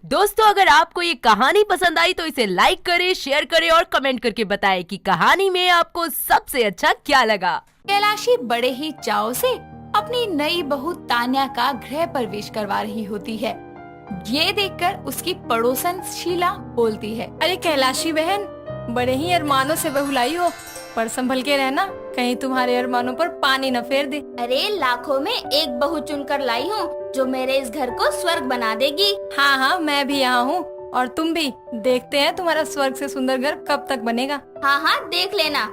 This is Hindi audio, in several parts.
दोस्तों, अगर आपको ये कहानी पसंद आई तो इसे लाइक करें, शेयर करें और कमेंट करके बताएं कि कहानी में आपको सबसे अच्छा क्या लगा। कैलाशी बड़े ही चाव से अपनी नई बहू तान्या का गृह प्रवेश करवा रही होती है। ये देखकर उसकी पड़ोसन शीला बोलती है, अरे कैलाशी बहन, बड़े ही अरमानों से बहू लाई हो, पर संभल के रहना, कहीं तुम्हारे अरमानों पर पानी न फेर दे। अरे लाखों में एक बहू चुनकर लाई हूँ जो मेरे इस घर को स्वर्ग बना देगी। हाँ हाँ, मैं भी यहाँ हूँ और तुम भी। देखते हैं तुम्हारा स्वर्ग से सुंदर घर कब तक बनेगा। हाँ हाँ, देख लेना।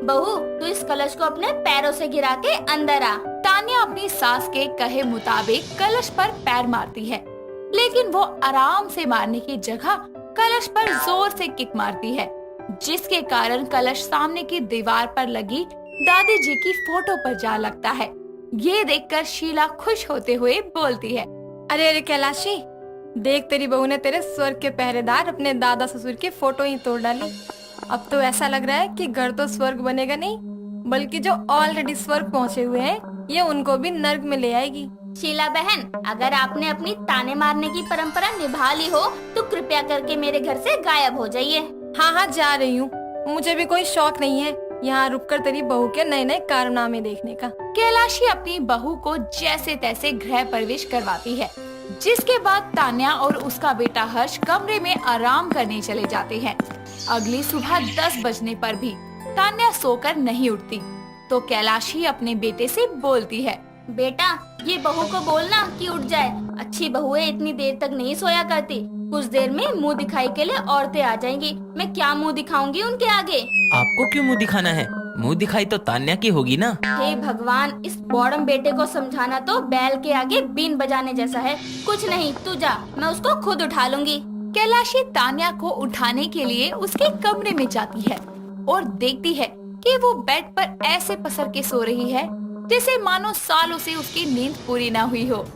बहू, तू इस कलश को अपने पैरों से गिरा के अंदर आ। तान्या अपनी सास के कहे मुताबिक कलश पर पैर मारती है, लेकिन वो आराम से मारने की जगह कलश पर जोर से किक मारती है, जिसके कारण कलश सामने की दीवार पर लगी दादी जी की फोटो पर जा लगता है। ये देखकर शीला खुश होते हुए बोलती है, अरे अरे कैलाशी, देख तेरी बहू ने तेरे स्वर्ग के पहरेदार अपने दादा ससुर की फोटो ही तोड़ डाली। अब तो ऐसा लग रहा है कि घर तो स्वर्ग बनेगा नहीं, बल्कि जो ऑलरेडी स्वर्ग पहुँचे हुए हैं ये उनको भी नर्क में ले आएगी। शीला बहन, अगर आपने अपनी ताने मारने की परंपरा निभा ली हो तो कृपया करके मेरे घर से गायब हो जाइए। हाँ हाँ, जा रही हूँ, मुझे भी कोई शौक नहीं है यहाँ रुककर तेरी बहू के नए नए कारनामे देखने का। कैलाशी अपनी बहू को जैसे तैसे गृह प्रवेश करवाती है, जिसके बाद तान्या और उसका बेटा हर्ष कमरे में आराम करने चले जाते हैं। अगली सुबह 10 बजने पर भी तान्या सोकर नहीं उठती, तो कैलाशी अपने बेटे से बोलती है, बेटा, ये बहू को बोलना कि उठ जाए। अच्छी बहुएं इतनी देर तक नहीं सोया करती। कुछ देर में मुंह दिखाई के लिए औरतें आ जाएंगी। मैं क्या मुंह दिखाऊंगी उनके आगे? आपको क्यों मुंह दिखाना है? मुंह दिखाई तो तान्या की होगी ना। हे भगवान, इस बॉडम बेटे को समझाना तो बैल के आगे बीन बजाने जैसा है। कुछ नहीं, तू जा, मैं उसको खुद उठा लूंगी। कैलाशी तान्या को उठाने के लिए उसके कमरे में जाती है और देखती है कि वो बेड पर ऐसे पसर के सो रही है जैसे मानो सालों से उसकी नींद पूरी ना हुई हो।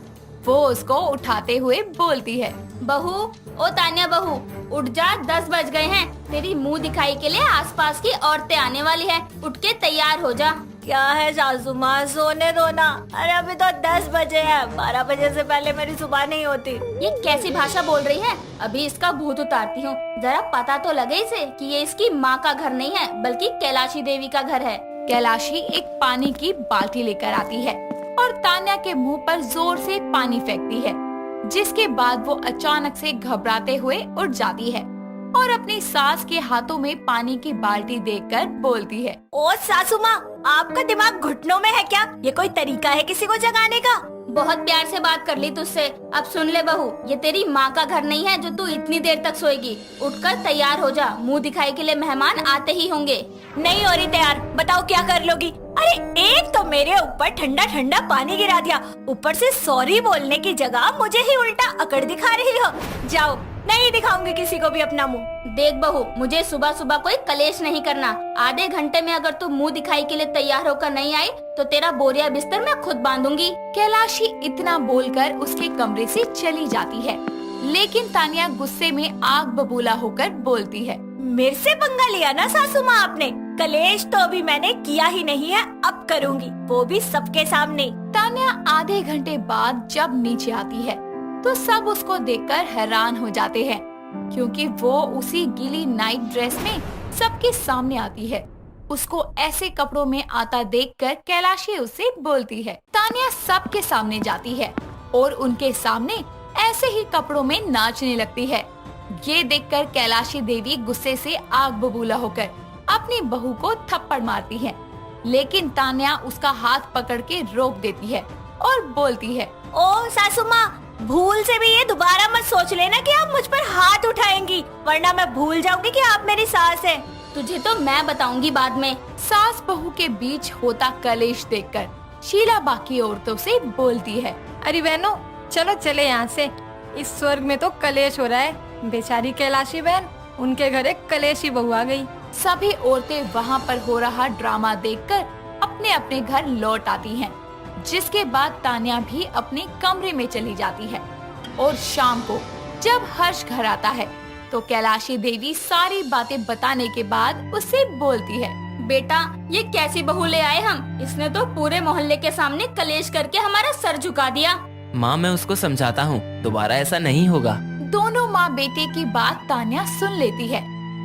वो उसको उठाते हुए बोलती है, बहू, ओ तान्या बहू, उठ जा, 10 बज गए हैं। तेरी मुंह दिखाई के लिए आसपास की औरतें आने वाली है। उठ के तैयार हो जा। क्या है सासू माँ, सोने दो ना। अरे अभी तो 10 बजे है, 12 बजे से पहले मेरी सुबह नहीं होती। ये कैसी भाषा बोल रही है? अभी इसका भूत उतारती हूँ। जरा पता तो लगे इसे कि ये इसकी माँ का घर नहीं है, बल्कि कैलाशी देवी का घर है। कैलाशी एक पानी की बाल्टी लेकर आती है और तान्या के मुंह पर जोर से पानी फेंकती है, जिसके बाद वो अचानक से घबराते हुए उठ जाती है और अपनी सास के हाथों में पानी की बाल्टी देखकर बोलती है, ओ सासू माँ, आपका दिमाग घुटनों में है क्या? ये कोई तरीका है किसी को जगाने का? बहुत प्यार से बात कर ली तुझसे। अब सुन ले बहू, ये तेरी माँ का घर नहीं है जो तू इतनी देर तक सोएगी। उठकर तैयार हो जा, मुंह दिखाई के लिए मेहमान आते ही होंगे। नहीं हो रही तैयार, बताओ क्या कर लोगी? अरे एक तो मेरे ऊपर ठंडा ठंडा पानी गिरा दिया, ऊपर से सॉरी बोलने की जगह मुझे ही उल्टा अकड़ दिखा रही हो। जाओ, नहीं दिखाऊंगी किसी को भी अपना मुंह। देख बहू, मुझे सुबह सुबह कोई कलेश नहीं करना। आधे घंटे में अगर तू मुंह दिखाई के लिए तैयार होकर नहीं आई तो तेरा बोरिया बिस्तर मैं खुद बांधूंगी। कैलाशी इतना बोलकर उसके कमरे से चली जाती है, लेकिन तान्या गुस्से में आग बबूला होकर बोलती है, मेरे से पंगा लिया ना सासू माँ आपने? कलेश तो अभी मैंने किया ही नहीं है, अब करूंगी, वो भी सबके सामने। तान्या आधे घंटे बाद जब नीचे आती है तो सब उसको देखकर हैरान हो जाते हैं, क्योंकि वो उसी गीली नाइट ड्रेस में सबके सामने आती है। उसको ऐसे कपड़ों में आता देखकर कैलाशी उससे बोलती है। तान्या सबके सामने जाती है और उनके सामने ऐसे ही कपड़ों में नाचने लगती है। ये देखकर कैलाशी देवी गुस्से से आग बबूला होकर अपनी बहू को थप्पड़ मारती है, लेकिन तान्या उसका हाथ पकड़ के रोक देती है और बोलती है, ओ सासू माँ, भूल से भी ये दोबारा मत सोच लेना कि आप मुझ पर हाथ उठाएंगी, वरना मैं भूल जाऊंगी कि आप मेरी सास हैं। तुझे तो मैं बताऊंगी बाद में। सास बहू के बीच होता कलेश देखकर शीला बाकी औरतों से बोलती है, अरे बहनों, चलो चले यहाँ से। इस स्वर्ग में तो कलेश हो रहा है। बेचारी कैलाशी बहन, उनके घर एक कलेशी बहू आ गई। सभी औरतें वहाँ पर हो रहा ड्रामा देखकर अपने अपने घर लौट आती हैं, जिसके बाद तान्या भी अपने कमरे में चली जाती है। और शाम को जब हर्ष घर आता है तो कैलाशी देवी सारी बातें बताने के बाद उससे बोलती है, बेटा, ये कैसी बहू ले आए हम? इसने तो पूरे मोहल्ले के सामने कलेश करके हमारा सर झुका दिया। माँ, मैं उसको समझाता हूँ, दोबारा ऐसा नहीं होगा। दोनों माँ बेटे की बात तान्या सुन लेती है,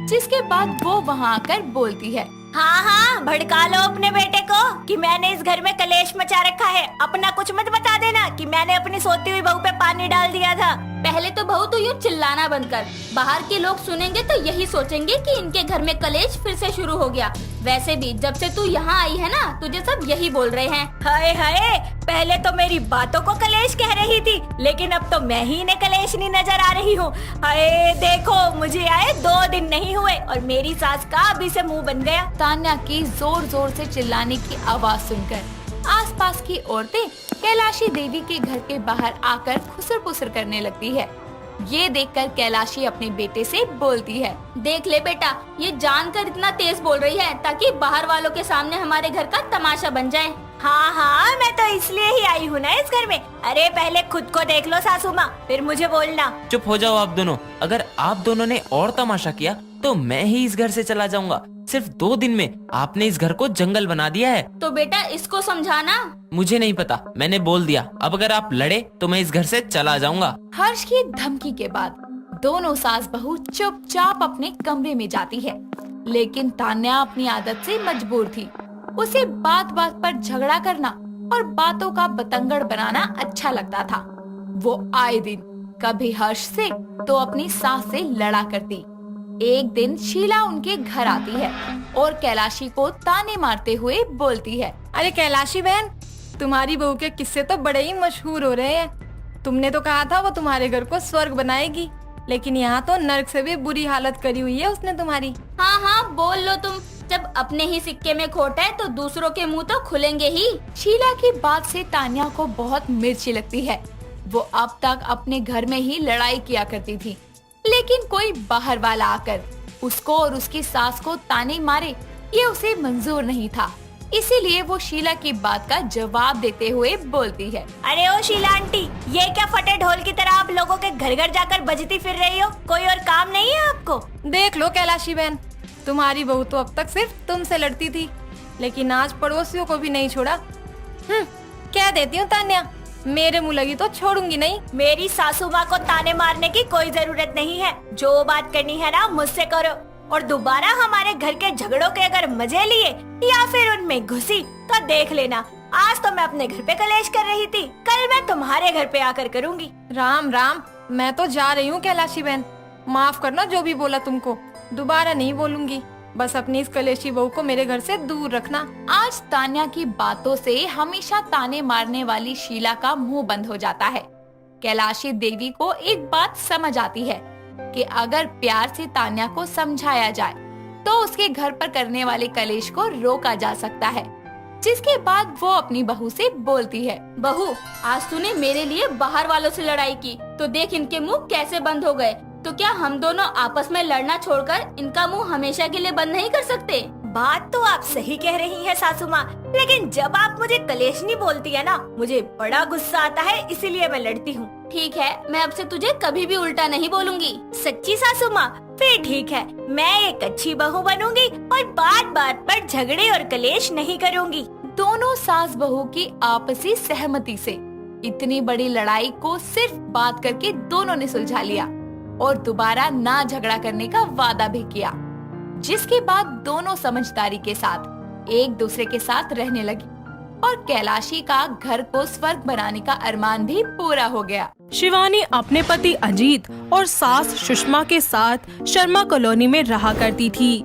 जिसके बाद वो वहाँ आकर बोलती है। हाँ हाँ, भड़का लो अपने बेटे को कि मैंने इस घर में कलेश मचा रखा है। अपना कुछ मत बता देना कि मैंने अपनी सोती हुई बहू पे पानी डाल दिया था। पहले तो बहू तू यूँ चिल्लाना बंद कर। बाहर के लोग सुनेंगे तो यही सोचेंगे कि इनके घर में कलेश फिर से शुरू हो गया। वैसे भी जब से तू यहाँ आई है ना, तुझे सब यही बोल रहे हैं। हाय हाय, पहले तो मेरी बातों को कलेश कह रही थी, लेकिन अब तो मैं ही इन्हें कलेशनी नजर आ रही हूँ। हाय देखो, मुझे आए 2 दिन नहीं हुए और मेरी सास का अभी से मुंह बन गया। तान्या की जोर जोर से चिल्लाने की आवाज सुनकर आसपास की औरतें कैलाशी देवी के घर के बाहर आकर खुसर पुसर करने लगती है। ये देखकर कैलाशी अपने बेटे से बोलती है। देख ले बेटा, ये जानकर इतना तेज बोल रही है ताकि बाहर वालों के सामने हमारे घर का तमाशा बन जाए। हाँ हाँ, मैं तो इसलिए ही आई हूँ ना इस घर में। अरे पहले खुद को देख लो सासू माँ, फिर मुझे बोलना। चुप हो जाओ आप दोनों। अगर आप दोनों ने और तमाशा किया तो मैं ही इस घर से चला जाऊंगा। सिर्फ 2 दिन में आपने इस घर को जंगल बना दिया है। तो बेटा इसको समझाना। मुझे नहीं पता, मैंने बोल दिया। अब अगर आप लड़े तो मैं इस घर से चला जाऊंगा। हर्ष की धमकी के बाद दोनों सास बहू चुपचाप अपने कमरे में जाती है, लेकिन तान्या अपनी आदत से मजबूर थी। उसे बात बात पर झगड़ा करना और बातों का बतंगड़ बनाना अच्छा लगता था। वो आए दिन कभी हर्ष से तो अपनी सास से लड़ा करती। एक दिन शीला उनके घर आती है और कैलाशी को ताने मारते हुए बोलती है। अरे कैलाशी बहन, तुम्हारी बहू के किस्से तो बड़े ही मशहूर हो रहे हैं। तुमने तो कहा था वो तुम्हारे घर को स्वर्ग बनाएगी, लेकिन यहाँ तो नर्क से भी बुरी हालत करी हुई है उसने तुम्हारी। हाँ हाँ बोल लो तुम। जब अपने ही सिक्के में खोट है तो दूसरों के मुंह तो खुलेंगे ही। शीला की बात से तान्या को बहुत मिर्ची लगती है। वो अब तक अपने घर में ही लड़ाई किया करती थी, लेकिन कोई बाहर वाला आकर उसको और उसकी सास को ताने मारे, ये उसे मंजूर नहीं था। इसीलिए वो शीला की बात का जवाब देते हुए बोलती है। अरे ओ शीला आंटी, ये क्या फटे ढोल की तरह आप लोगों के घर घर जाकर बजती फिर रही हो? कोई और काम नहीं है आपको? देख लो कैलाशी बहन, तुम्हारी बहू तो अब तक सिर्फ तुमसे लड़ती थी, लेकिन आज पड़ोसियों को भी नहीं छोड़ा। क्या देती हूँ तान्या, मेरे मुँह लगी तो छोड़ूंगी नहीं। मेरी सासू माँ को ताने मारने की कोई जरूरत नहीं है। जो बात करनी है ना मुझसे करो, और दोबारा हमारे घर के झगड़ों के अगर मजे लिए या फिर उनमें घुसी तो देख लेना, आज तो मैं अपने घर पे कलेश कर रही थी, कल मैं तुम्हारे घर पे आकर करूँगी। राम राम, मैं तो जा रही हूँ कैलाशी बहन। माफ करना जो भी बोला तुमको, दोबारा नहीं बोलूंगी। बस अपनी इस कलेशी बहू को मेरे घर से दूर रखना। आज तान्या की बातों से हमेशा ताने मारने वाली शीला का मुंह बंद हो जाता है। कैलाशी देवी को एक बात समझ आती है कि अगर प्यार से तान्या को समझाया जाए तो उसके घर पर करने वाले कलेश को रोका जा सकता है। जिसके बाद वो अपनी बहू से बोलती है। बहू, आज तूने मेरे लिए बाहर वालों से लड़ाई की तो देख इनके मुंह कैसे बंद हो गए। तो क्या हम दोनों आपस में लड़ना छोड़कर इनका मुंह हमेशा के लिए बंद नहीं कर सकते? बात तो आप सही कह रही हैं सासू माँ, लेकिन जब आप मुझे कलेशनी बोलती है ना, मुझे बड़ा गुस्सा आता है, इसीलिए मैं लड़ती हूँ। ठीक है, मैं अब से तुझे कभी भी उल्टा नहीं बोलूंगी। सच्ची सासू माँ? फिर ठीक है, मैं एक अच्छी बहू बनूंगी और बात बात पर झगड़े और कलेश नहीं करूंगी। दोनों सास बहू की आपसी सहमति से इतनी बड़ी लड़ाई को सिर्फ बात करके दोनों ने सुलझा लिया और दोबारा ना झगड़ा करने का वादा भी किया। जिसके बाद दोनों समझदारी के साथ एक दूसरे के साथ रहने लगी और कैलाशी का घर को स्वर्ग बनाने का अरमान भी पूरा हो गया। शिवानी अपने पति अजीत और सास सुषमा के साथ शर्मा कॉलोनी में रहा करती थी।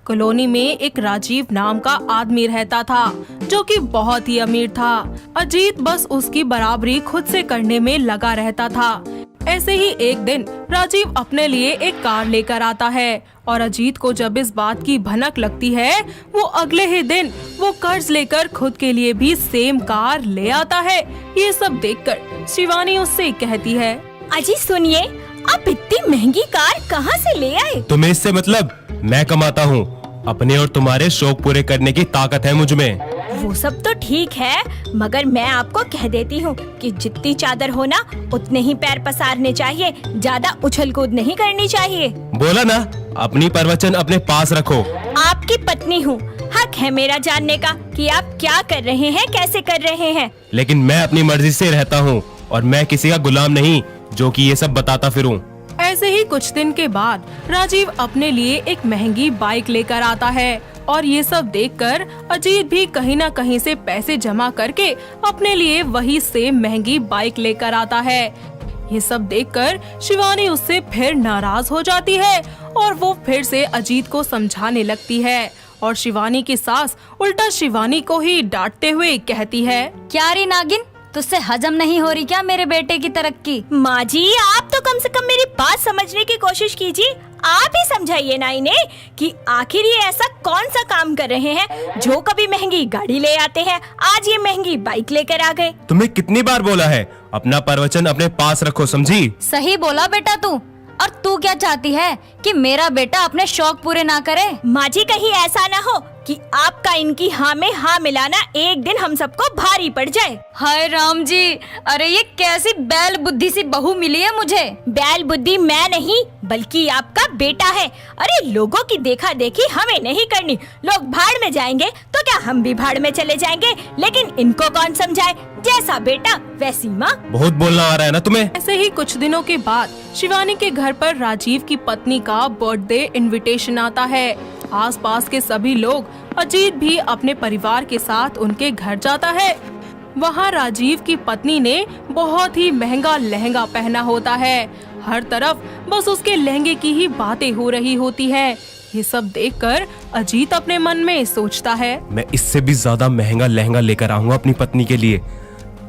कॉलोनी में एक राजीव नाम का आदमी रहता था जो कि बहुत ही अमीर था। अजीत बस उसकी बराबरी खुद से करने में लगा रहता था। ऐसे ही एक दिन राजीव अपने लिए एक कार लेकर आता है और अजीत को जब इस बात की भनक लगती है, वो अगले ही दिन वो कर्ज लेकर खुद के लिए भी सेम कार ले आता है। ये सब देखकर शिवानी उससे कहती है। अजी सुनिए, आप इतनी महंगी कार कहाँ से ले आए? तुम्हें इससे मतलब? मैं कमाता हूँ, अपने और तुम्हारे शौक पूरे करने की ताकत है मुझ में। वो सब तो ठीक है, मगर मैं आपको कह देती हूँ कि जितनी चादर हो ना उतने ही पैर पसारने चाहिए, ज्यादा उछल कूद नहीं करनी चाहिए। बोला ना, अपनी प्रवचन अपने पास रखो। आपकी पत्नी हूँ, हक है मेरा जानने का कि आप क्या कर रहे हैं, कैसे कर रहे हैं। लेकिन मैं अपनी मर्जी से रहता हूँ और मैं किसी का गुलाम नहीं जो कि ये सब बताता फिरूं। ही कुछ दिन के बाद राजीव अपने लिए एक महंगी बाइक लेकर आता है और ये सब देखकर अजीत भी कहीं न कहीं से पैसे जमा करके अपने लिए वही सेम महंगी बाइक लेकर आता है। ये सब देखकर शिवानी उससे फिर नाराज हो जाती है और वो फिर से अजीत को समझाने लगती है और शिवानी की सास उल्टा शिवानी को ही डांटते हुए कहती है, क्या रे नागिन, तुझसे हजम नहीं हो रही क्या मेरे बेटे की तरक्की? माँ जी, आप तो कम से कम मेरी बात समझने की कोशिश कीजिए। आप ही समझाइए ना इन्हें कि आखिर ये ऐसा कौन सा काम कर रहे हैं जो कभी महंगी गाड़ी ले आते हैं, आज ये महंगी बाइक लेकर आ गए। तुम्हें कितनी बार बोला है अपना प्रवचन अपने पास रखो, समझी? सही बोला बेटा तू। और तू क्या चाहती है कि मेरा बेटा अपने शौक पूरे ना करे? माँ जी, कहीं ऐसा ना हो कि आपका इनकी हाँ में हाँ मिलाना एक दिन हम सबको भारी पड़ जाए। हाय राम जी, अरे ये कैसी बैल बुद्धि सी बहू मिली है मुझे। बैल बुद्धि मैं नहीं बल्कि आपका बेटा है। अरे लोगों की देखा देखी हमें नहीं करनी। लोग भाड़ में जाएंगे तो क्या हम भी भाड़ में चले जाएंगे, लेकिन इनको कौन समझाए। जैसा बेटा वैसी माँ। बहुत बोलना आ रहा है ना तुम्हें। ऐसे ही कुछ दिनों के बाद शिवानी के घर पर राजीव की पत्नी का बर्थडे इनविटेशन आता है। आसपास के सभी लोग, अजीत भी अपने परिवार के साथ उनके घर जाता है। वहाँ राजीव की पत्नी ने बहुत ही महंगा लहंगा पहना होता है। हर तरफ बस उसके लहंगे की ही बातें हो रही होती है। ये सब देखकर अजीत अपने मन में सोचता है, मैं इससे भी ज्यादा महंगा लहंगा लेकर आऊंगा अपनी पत्नी के लिए,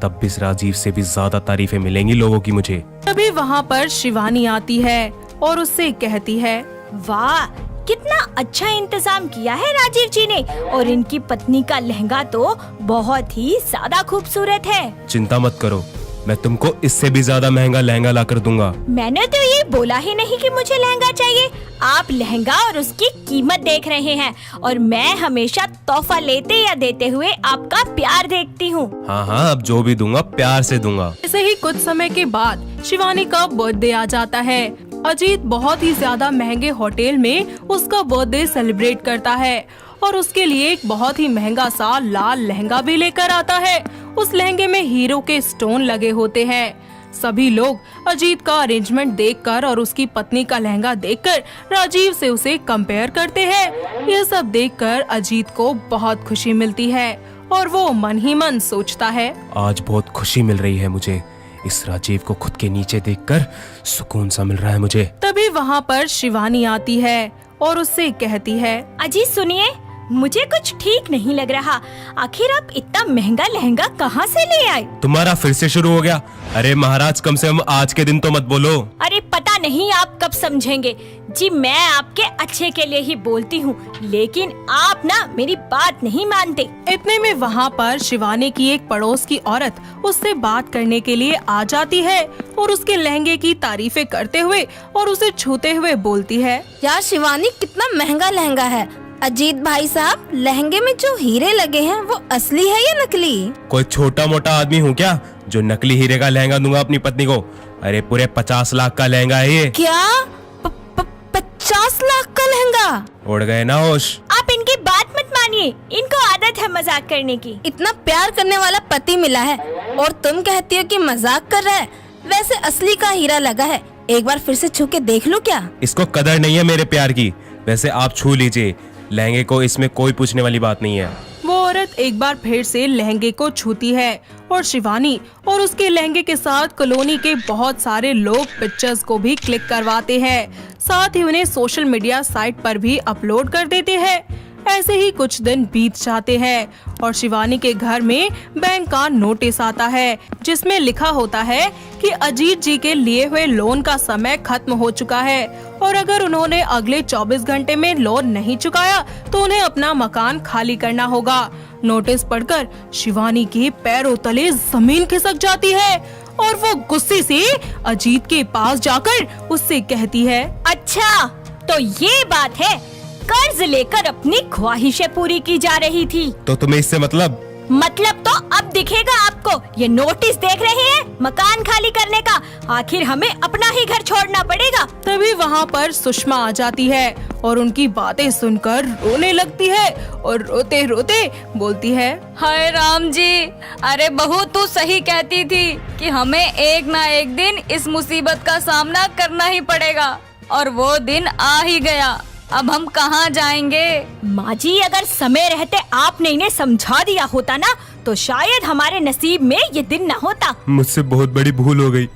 तब भी इस राजीव से भी ज्यादा तारीफें मिलेंगी लोगों की मुझे। तभी वहाँ पर शिवानी आती है और उससे कहती है, वाह, कितना अच्छा इंतजाम किया है राजीव जी ने। और इनकी पत्नी का लहंगा तो बहुत ही ज्यादा खूबसूरत है। चिंता मत करो, मैं तुमको इससे भी ज्यादा महंगा लहंगा ला कर दूंगा। मैंने तो ये बोला ही नहीं कि मुझे लहंगा चाहिए। आप लहंगा और उसकी कीमत देख रहे हैं और मैं हमेशा तोहफा लेते या देते हुए आपका प्यार देखती हूँ। हाँ हाँ, अब जो भी दूंगा प्यार से दूंगा। ऐसे ही कुछ समय के बाद शिवानी का बर्थडे आ जाता है। अजीत बहुत ही ज्यादा महंगे होटल में उसका बर्थडे सेलिब्रेट करता है और उसके लिए एक बहुत ही महंगा सा लाल लहंगा भी लेकर आता है। उस लहंगे में हीरो के स्टोन लगे होते हैं। सभी लोग अजीत का अरेंजमेंट देखकर और उसकी पत्नी का लहंगा देखकर राजीव से उसे कंपेयर करते हैं। यह सब देखकर अजीत को बहुत खुशी मिलती है और वो मन ही मन सोचता है, आज बहुत खुशी मिल रही है मुझे। इस राजीव को खुद के नीचे देखकर सुकून सा मिल रहा है मुझे। तभी वहाँ पर शिवानी आती है और उससे कहती है, अजीत सुनिए, मुझे कुछ ठीक नहीं लग रहा। आखिर आप इतना महंगा लहंगा कहाँ से ले आए? तुम्हारा फिर से शुरू हो गया। अरे महाराज, कम से कम आज के दिन तो मत बोलो। अरे पता नहीं आप कब समझेंगे जी। मैं आपके अच्छे के लिए ही बोलती हूँ, लेकिन आप ना मेरी बात नहीं मानते। इतने में वहाँ पर शिवानी की एक पड़ोस की औरत उससे बात करने के लिए आ जाती है और उसके लहंगे की तारीफें करते हुए और उसे छूते हुए बोलती है, यार शिवानी, कितना महंगा लहंगा है। अजीत भाई साहब, लहंगे में जो हीरे लगे हैं वो असली है या नकली? कोई छोटा मोटा आदमी हूँ क्या जो नकली हीरे का लहंगा दूंगा अपनी पत्नी को? अरे पूरे 50 लाख का लहंगा है ये। क्या 50 लाख का लहंगा? उड़ गए ना होश। आप इनकी बात मत मानिए, इनको आदत है मजाक करने की। इतना प्यार करने वाला पति मिला है और तुम कहती हो कि मजाक कर रहा है। वैसे असली का हीरा लगा है, एक बार फिर से छू के देख लो क्या? इसको कदर नहीं है मेरे प्यार की। वैसे आप छू लीजिए लहंगे को, इसमें कोई पूछने वाली बात नहीं है। वो औरत एक बार फिर से लहंगे को छूती है और शिवानी और उसके लहंगे के साथ कॉलोनी के बहुत सारे लोग पिक्चर्स को भी क्लिक करवाते हैं। साथ ही उन्हें सोशल मीडिया साइट पर भी अपलोड कर देते हैं। ऐसे ही कुछ दिन बीत जाते हैं और शिवानी के घर में बैंक का नोटिस आता है जिसमें लिखा होता है कि अजीत जी के लिए हुए लोन का समय खत्म हो चुका है और अगर उन्होंने अगले 24 घंटे में लोन नहीं चुकाया तो उन्हें अपना मकान खाली करना होगा। नोटिस पढ़कर शिवानी के पैरों तले जमीन खिसक जाती है और वो गुस्से से अजीत के पास जाकर उससे कहती है, अच्छा तो ये बात है, कर्ज लेकर अपनी ख्वाहिशें पूरी की जा रही थी। तो तुम्हें इससे मतलब? मतलब तो अब दिखेगा आपको। ये नोटिस देख रहे हैं मकान खाली करने का। आखिर हमें अपना ही घर छोड़ना पड़ेगा। तभी वहाँ पर सुषमा आ जाती है और उनकी बातें सुनकर रोने लगती है और रोते रोते बोलती है, हाय राम जी, अरे बहू तू सही कहती थी कि हमें एक ना एक दिन इस मुसीबत का सामना करना ही पड़ेगा, और वो दिन आ ही गया। अब हम कहाँ जाएंगे? माँ जी, अगर समय रहते आपने इन्हें समझा दिया होता ना, तो शायद हमारे नसीब में ये दिन न होता। मुझसे बहुत बड़ी भूल हो गई,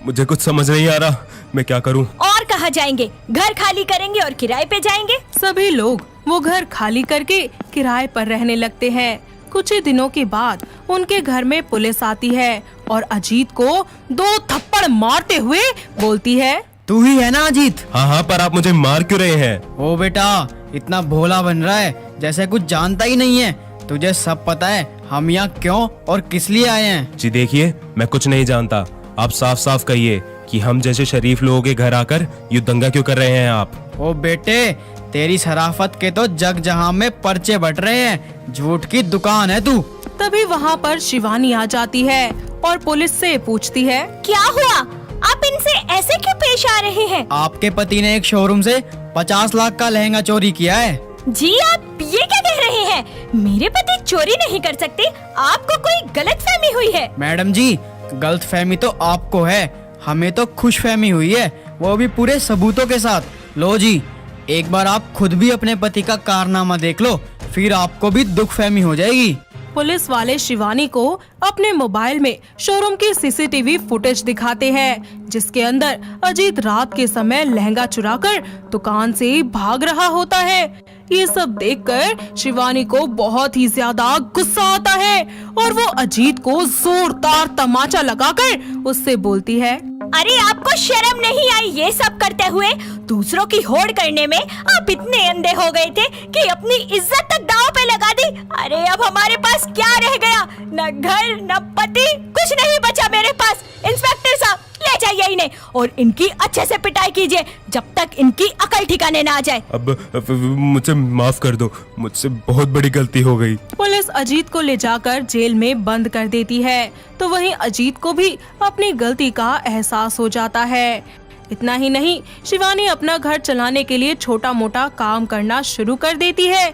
मुझे कुछ समझ नहीं आ रहा, मैं क्या करूं? और कहाँ जाएंगे? घर खाली करेंगे और किराए पे जाएंगे। सभी लोग वो घर खाली करके किराए पर रहने लगते हैं। कुछ ही दिनों के बाद उनके घर में पुलिस आती है और अजीत को 2 थप्पड़ मारते हुए बोलती है, तू ही है ना अजीत? हाँ हाँ, पर आप मुझे मार क्यों रहे हैं? ओ बेटा, इतना भोला बन रहा है जैसे कुछ जानता ही नहीं है। तुझे सब पता है हम यहाँ क्यों और किस लिए आए हैं? जी देखिए, मैं कुछ नहीं जानता, आप साफ साफ कहिए कि हम जैसे शरीफ लोगों के घर आकर ये दंगा क्यों कर रहे हैं आप? ओ बेटे, तेरी शराफत के तो जग जहां में पर्चे बट रहे हैं, झूठ की दुकान है तू। तभी वहाँ पर शिवानी आ जाती है और पुलिस से पूछती है, क्या हुआ? आप इनसे ऐसे क्यों पेश आ रहे हैं? आपके पति ने एक शोरूम से 50 लाख का लहंगा चोरी किया है। जी, आप ये क्या कह रहे हैं? मेरे पति चोरी नहीं कर सकते। आपको कोई गलतफहमी हुई है। मैडम जी, गलतफहमी तो आपको है, हमें तो खुशफहमी हुई है, वो भी पूरे सबूतों के साथ। लो जी, एक बार आप खुद भी अपने पति का कारनामा देख लो, फिर आपको भी दुखफहमी हो जाएगी। पुलिस वाले शिवानी को अपने मोबाइल में शोरूम की सीसीटीवी फुटेज दिखाते हैं, जिसके अंदर अजीत रात के समय लहंगा चुराकर दुकान से भाग रहा होता है। ये सब देखकर शिवानी को बहुत ही ज्यादा गुस्सा आता है और वो अजीत को जोरदार तमाचा लगाकर उससे बोलती है, अरे आपको शर्म नहीं आई ये सब करते हुए? दूसरों की होड़ करने में आप इतने अंधे हो गए थे कि अपनी इज्जत तक दांव पे लगा दी। अरे अब हमारे पास क्या रह गया? न घर न पति, कुछ नहीं बचा मेरे पास। इंस्पेक्टर साहब, ले जाइए इन्हें और इनकी अच्छे से पिटाई कीजिए जब तक इनकी अकल ठिकाने ना आ जाए। अब मुझे माफ कर दो, मुझसे बहुत बड़ी गलती हो गई। पुलिस अजीत को ले जाकर जेल में बंद कर देती है, तो वहीं अजीत को भी अपनी गलती का एहसास हो जाता है। इतना ही नहीं, शिवानी अपना घर चलाने के लिए छोटा मोटा काम करना शुरू कर देती है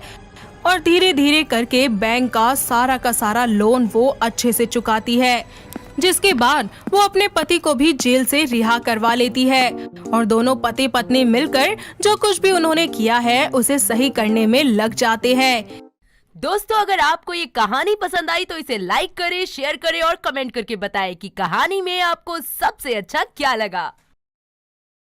और धीरे धीरे करके बैंक का सारा लोन वो अच्छे से चुकाती है, जिसके बाद वो अपने पति को भी जेल से रिहा करवा लेती है और दोनों पति पत्नी मिलकर जो कुछ भी उन्होंने किया है उसे सही करने में लग जाते हैं। दोस्तों, अगर आपको ये कहानी पसंद आई तो इसे लाइक करें, शेयर करें और कमेंट करके बताएं कि कहानी में आपको सबसे अच्छा क्या लगा।